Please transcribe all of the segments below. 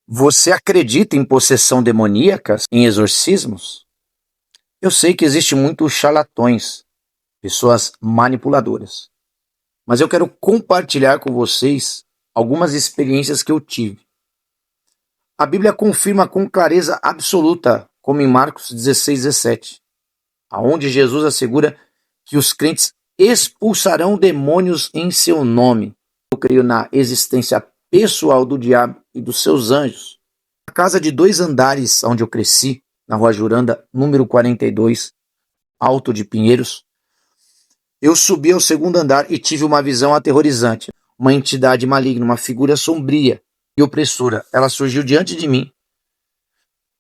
Você acredita em possessão demoníaca, em exorcismos? Eu sei que existe muitos charlatões, pessoas manipuladoras, mas eu quero compartilhar com vocês algumas experiências que eu tive. A Bíblia confirma com clareza absoluta, como em Marcos 16:17, aonde Jesus assegura que os crentes expulsarão demônios em seu nome. Eu creio na existência pessoal do diabo e dos seus anjos. A casa de 2 andares, onde eu cresci, na Rua Juranda, número 42, Alto de Pinheiros, eu subi ao segundo andar e tive uma visão aterrorizante. Uma entidade maligna, uma figura sombria e opressora. Ela surgiu diante de mim,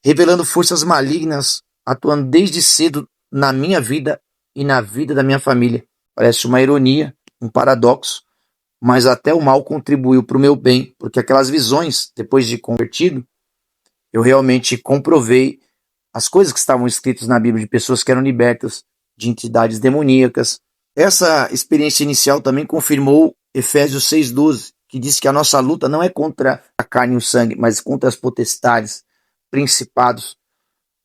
revelando forças malignas, atuando desde cedo na minha vida e na vida da minha família. Parece uma ironia, um paradoxo, mas até o mal contribuiu para o meu bem, porque aquelas visões, depois de convertido, eu realmente comprovei as coisas que estavam escritas na Bíblia de pessoas que eram libertas de entidades demoníacas. Essa experiência inicial também confirmou Efésios 6:12, que diz que a nossa luta não é contra a carne e o sangue, mas contra as potestades, principados,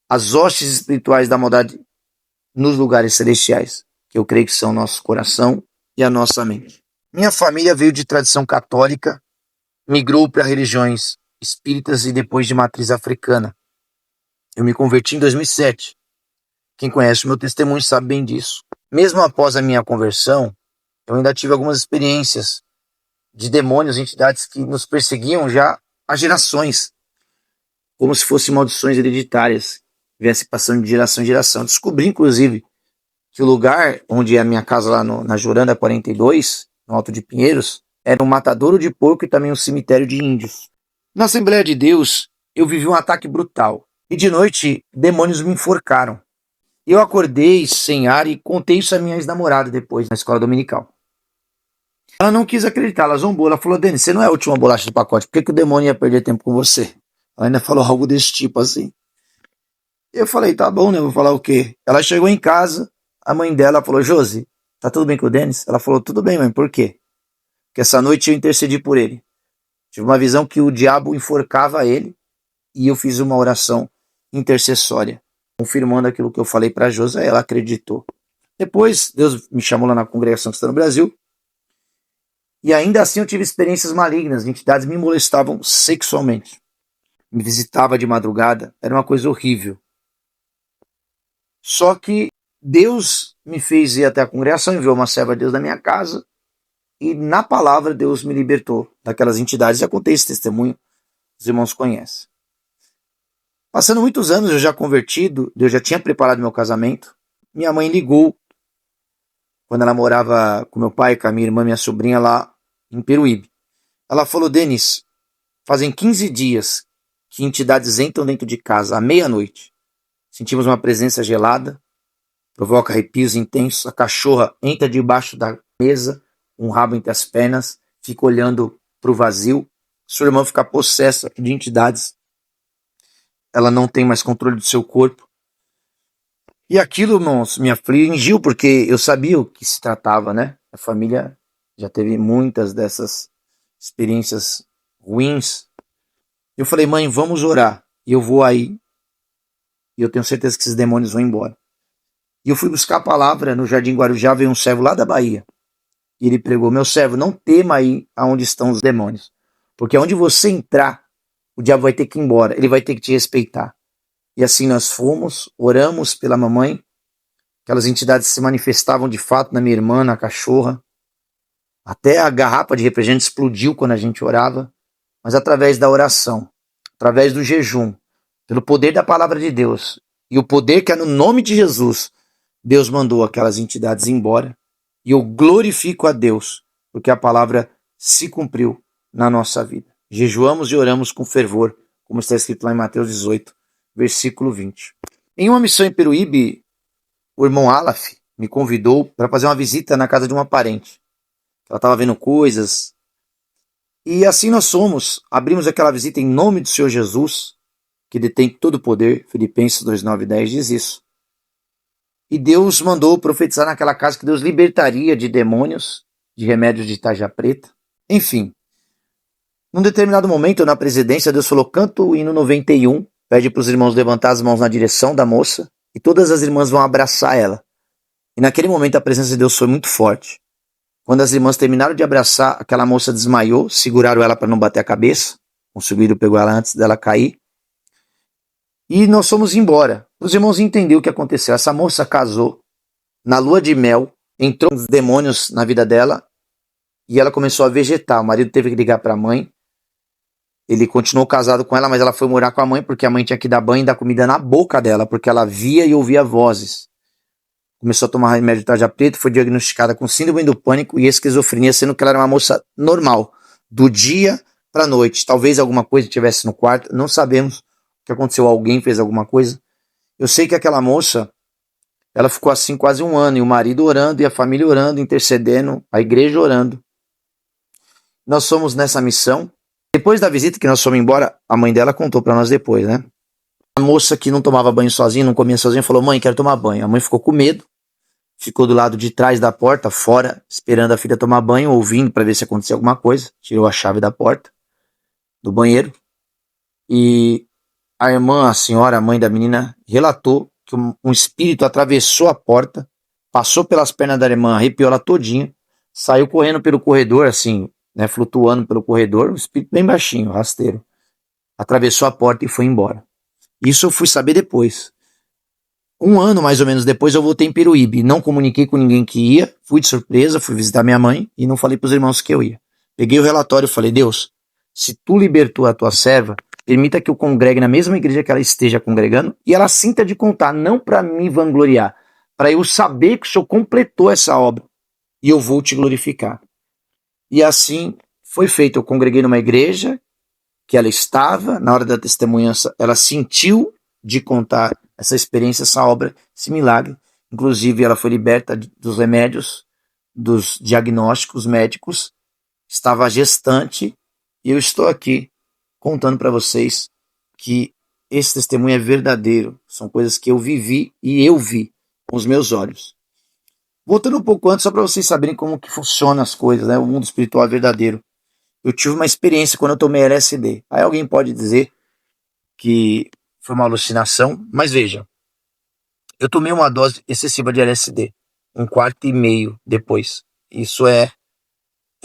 as hostes espirituais da maldade nos lugares celestiais, que eu creio que são nosso coração e a nossa mente. Minha família veio de tradição católica, migrou para religiões espíritas e depois de matriz africana. Eu me converti em 2007. Quem conhece o meu testemunho sabe bem disso. Mesmo após a minha conversão, eu ainda tive algumas experiências de demônios, entidades que nos perseguiam já há gerações, como se fossem maldições hereditárias, viesse passando de geração em geração. Descobri, inclusive, que o lugar onde é a minha casa lá na Juranda 42, no Alto de Pinheiros, era um matadouro de porco e também um cemitério de índios. Na Assembleia de Deus, eu vivi um ataque brutal. E de noite, demônios me enforcaram. Eu acordei sem ar e contei isso à minha ex-namorada depois, na escola dominical. Ela não quis acreditar, ela zombou. Ela falou: Denis, você não é a última bolacha do pacote, por que o demônio ia perder tempo com você? Ela ainda falou algo desse tipo assim. Eu falei: tá bom, né? Vou falar o quê? Ela chegou em casa, a mãe dela falou: Josi, tá tudo bem com o Denis? Ela falou: tudo bem, mãe, por quê? Porque essa noite eu intercedi por ele. Tive uma visão que o diabo enforcava ele e eu fiz uma oração intercessória, confirmando aquilo que eu falei para Josi. Ela acreditou. Depois, Deus me chamou lá na congregação que está no Brasil. E ainda assim eu tive experiências malignas. Entidades me molestavam sexualmente. Me visitava de madrugada. Era uma coisa horrível. Só que Deus me fez ir até a congregação, enviou uma serva de Deus na minha casa. E na palavra Deus me libertou daquelas entidades. Já contei esse testemunho. Os irmãos conhecem. Passando muitos anos, eu já convertido. Deus já tinha preparado meu casamento. Minha mãe ligou quando ela morava com meu pai, com a minha irmã, minha sobrinha lá em Peruíbe. Ela falou: Denis, fazem 15 dias que entidades entram dentro de casa à meia-noite. Sentimos uma presença gelada, provoca arrepios intensos. A cachorra entra debaixo da mesa, um rabo entre as pernas, fica olhando para o vazio. Sua irmã fica possessa de entidades. Ela não tem mais controle do seu corpo. E aquilo, irmãos, me afligiu, porque eu sabia o que se tratava, né? A família já teve muitas dessas experiências ruins. Eu falei: mãe, vamos orar. E eu vou aí. E eu tenho certeza que esses demônios vão embora. E eu fui buscar a palavra no Jardim Guarujá. Veio um servo lá da Bahia. E ele pregou: meu servo, não tema aí aonde estão os demônios. Porque aonde você entrar, o diabo vai ter que ir embora. Ele vai ter que te respeitar. E assim nós fomos, oramos pela mamãe. Aquelas entidades se manifestavam de fato na minha irmã, na cachorra. Até a garrafa de refrigerante explodiu quando a gente orava. Mas através da oração, através do jejum, pelo poder da palavra de Deus e o poder que é no nome de Jesus, Deus mandou aquelas entidades embora. E eu glorifico a Deus, porque a palavra se cumpriu na nossa vida. Jejuamos e oramos com fervor, como está escrito lá em Mateus 18, versículo 20. Em uma missão em Peruíbe, o irmão Alaf me convidou para fazer uma visita na casa de uma parente. Ela estava vendo coisas. E assim nós somos. Abrimos aquela visita em nome do Senhor Jesus, que detém todo o poder. Filipenses 2, 9 e 10 diz isso. E Deus mandou profetizar naquela casa que Deus libertaria de demônios, de remédios de tarja preta. Enfim, Num determinado momento, na presidência, Deus falou, canta o hino 91, pede para os irmãos levantar as mãos na direção da moça, e todas as irmãs vão abraçar ela. E naquele momento a presença de Deus foi muito forte. Quando as irmãs terminaram de abraçar, aquela moça desmaiou, seguraram ela para não bater a cabeça, o subido pegou ela antes dela cair, e nós fomos embora. Os irmãos entenderam o que aconteceu. Essa moça casou na lua de mel, entrou uns demônios na vida dela, e ela começou a vegetar. O marido teve que ligar para a mãe. Ele continuou casado com ela, mas ela foi morar com a mãe, porque a mãe tinha que dar banho e dar comida na boca dela, porque ela via e ouvia vozes. Começou a tomar remédio de tarja preta, foi diagnosticada com síndrome do pânico e esquizofrenia, sendo que ela era uma moça normal, do dia para a noite. Talvez alguma coisa tivesse no quarto, não sabemos o que aconteceu, alguém fez alguma coisa. Eu sei que aquela moça, ela ficou assim quase um ano, e o marido orando, e a família orando, intercedendo, a igreja orando. Nós fomos nessa missão. Depois da visita que nós fomos embora, a mãe dela contou para nós depois, né? A moça que não tomava banho sozinha, não comia sozinha, falou, mãe, quero tomar banho. A mãe ficou com medo, ficou do lado de trás da porta, fora, esperando a filha tomar banho, ouvindo para ver se acontecia alguma coisa. Tirou a chave da porta, do banheiro. E a irmã, a senhora, a mãe da menina, relatou que um espírito atravessou a porta, passou pelas pernas da irmã, arrepiou ela todinha, saiu correndo pelo corredor, assim, né, flutuando pelo corredor, um espírito bem baixinho, rasteiro. Atravessou a porta e foi embora. Isso eu fui saber depois. Um ano mais ou menos depois eu voltei em Peruíbe. Não comuniquei com ninguém que ia, fui de surpresa, fui visitar minha mãe e não falei para os irmãos que eu ia. Peguei o relatório e falei, Deus, se tu libertou a tua serva, permita que eu congregue na mesma igreja que ela esteja congregando e ela sinta de contar, não para me vangloriar, para eu saber que o Senhor completou essa obra e eu vou te glorificar. E assim foi feito. Eu congreguei numa igreja que ela estava, na hora da testemunhança, ela sentiu de contar essa experiência, essa obra, esse milagre. Inclusive, ela foi liberta dos remédios, dos diagnósticos médicos, estava gestante, e eu estou aqui contando para vocês que esse testemunho é verdadeiro. São coisas que eu vivi e eu vi com os meus olhos. Voltando um pouco antes, só para vocês saberem como que funcionam as coisas, né? O mundo espiritual é verdadeiro. Eu tive uma experiência quando eu tomei LSD. Aí alguém pode dizer que foi uma alucinação, mas veja, eu tomei uma dose excessiva de LSD, 1,4 depois. Isso é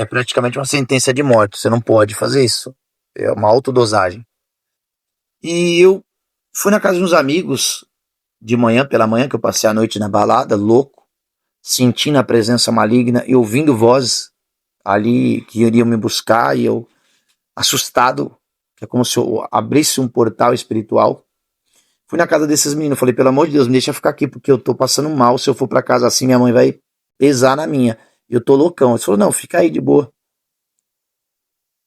praticamente uma sentença de morte, você não pode fazer isso, é uma autodosagem. E eu fui na casa de uns amigos, de manhã, pela manhã, que eu passei a noite na balada, louco, sentindo a presença maligna e ouvindo vozes ali que iriam me buscar, e eu assustado, que é como se eu abrisse um portal espiritual. Fui na casa desses meninos, falei, pelo amor de Deus, me deixa ficar aqui, porque eu tô passando mal, se eu for pra casa assim, minha mãe vai pesar na minha, eu tô loucão. Eles falaram, não, fica aí de boa.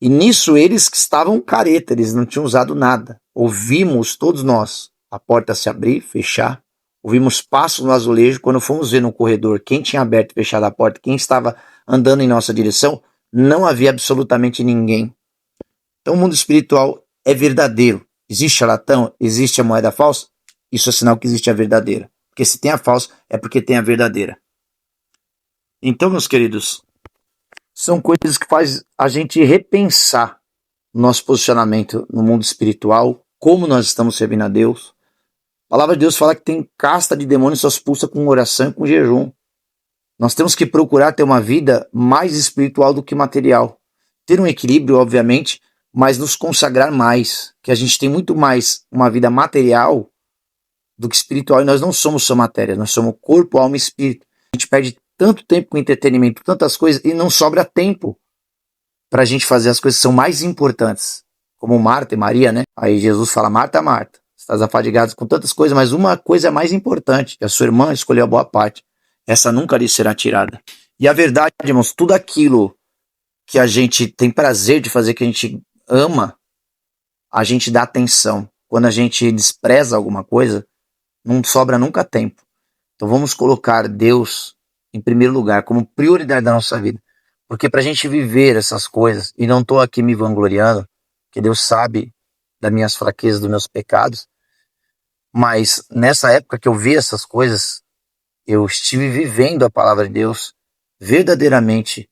E nisso eles que estavam careta, eles não tinham usado nada. Ouvimos, todos nós, a porta se abrir, fechar, ouvimos passos no azulejo. Quando fomos ver no corredor quem tinha aberto e fechado a porta, quem estava andando em nossa direção, não havia absolutamente ninguém. Então o mundo espiritual é verdadeiro. Existe charlatão? Existe a moeda falsa? Isso é sinal que existe a verdadeira. Porque se tem a falsa, é porque tem a verdadeira. Então, meus queridos, são coisas que fazem a gente repensar o nosso posicionamento no mundo espiritual, como nós estamos servindo a Deus. A palavra de Deus fala que tem casta de demônios só expulsa com oração e com jejum. Nós temos que procurar ter uma vida mais espiritual do que material. Ter um equilíbrio, obviamente, mas nos consagrar mais. Que a gente tem muito mais uma vida material do que espiritual. E nós não somos só matéria, nós somos corpo, alma e espírito. A gente perde tanto tempo com entretenimento, tantas coisas, e não sobra tempo para a gente fazer as coisas que são mais importantes. Como Marta e Maria, né? Aí Jesus fala, Marta, Marta, estás afadigada com tantas coisas, mas uma coisa é mais importante, que a sua irmã escolheu a boa parte. Essa nunca lhe será tirada. E a verdade, irmãos, tudo aquilo que a gente tem prazer de fazer, que a gente ama, a gente dá atenção. Quando a gente despreza alguma coisa, não sobra nunca tempo. Então vamos colocar Deus em primeiro lugar, como prioridade da nossa vida. Porque para a gente viver essas coisas, e não estou aqui me vangloriando, que Deus sabe das minhas fraquezas, dos meus pecados, mas nessa época que eu vi essas coisas, eu estive vivendo a palavra de Deus verdadeiramente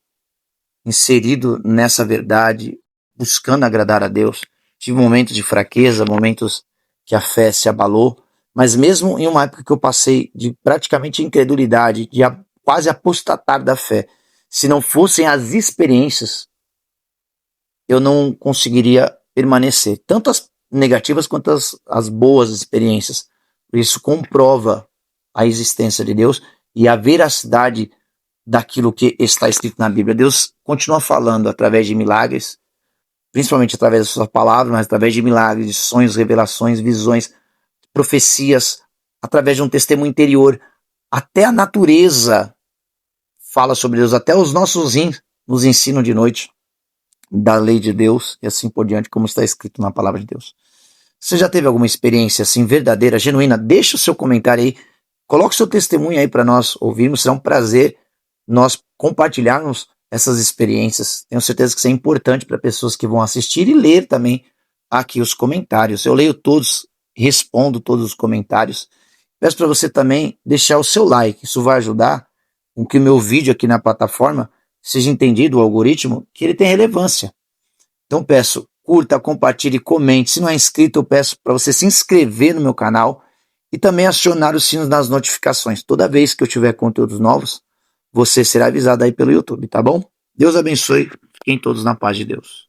inserido nessa verdade, buscando agradar a Deus. Tive momentos de fraqueza, momentos que a fé se abalou, mas mesmo em uma época que eu passei de praticamente incredulidade, de quase apostatar da fé, se não fossem as experiências, eu não conseguiria permanecer. Tanto as negativas quanto as boas experiências. Isso comprova a existência de Deus e a veracidade daquilo que está escrito na Bíblia. Deus continua falando através de milagres, principalmente através da sua palavra, mas através de milagres, de sonhos, revelações, visões, profecias, através de um testemunho interior. Até a natureza fala sobre Deus, até os nossos rins nos ensinam de noite da lei de Deus e assim por diante, como está escrito na palavra de Deus. Você já teve alguma experiência assim verdadeira, genuína? Deixa o seu comentário aí, coloque o seu testemunho aí para nós ouvirmos, será um prazer nós compartilharmos essas experiências. Tenho certeza que isso é importante para pessoas que vão assistir e ler também aqui os comentários. Eu leio todos, respondo todos os comentários. Peço para você também deixar o seu like, isso vai ajudar com que o meu vídeo aqui na plataforma seja entendido, o algoritmo, que ele tem relevância. Então peço, curta, compartilhe, comente. Se não é inscrito, eu peço para você se inscrever no meu canal e também acionar os sinos das notificações. Toda vez que eu tiver conteúdos novos, você será avisado aí pelo YouTube, tá bom? Deus abençoe, fiquem todos na paz de Deus.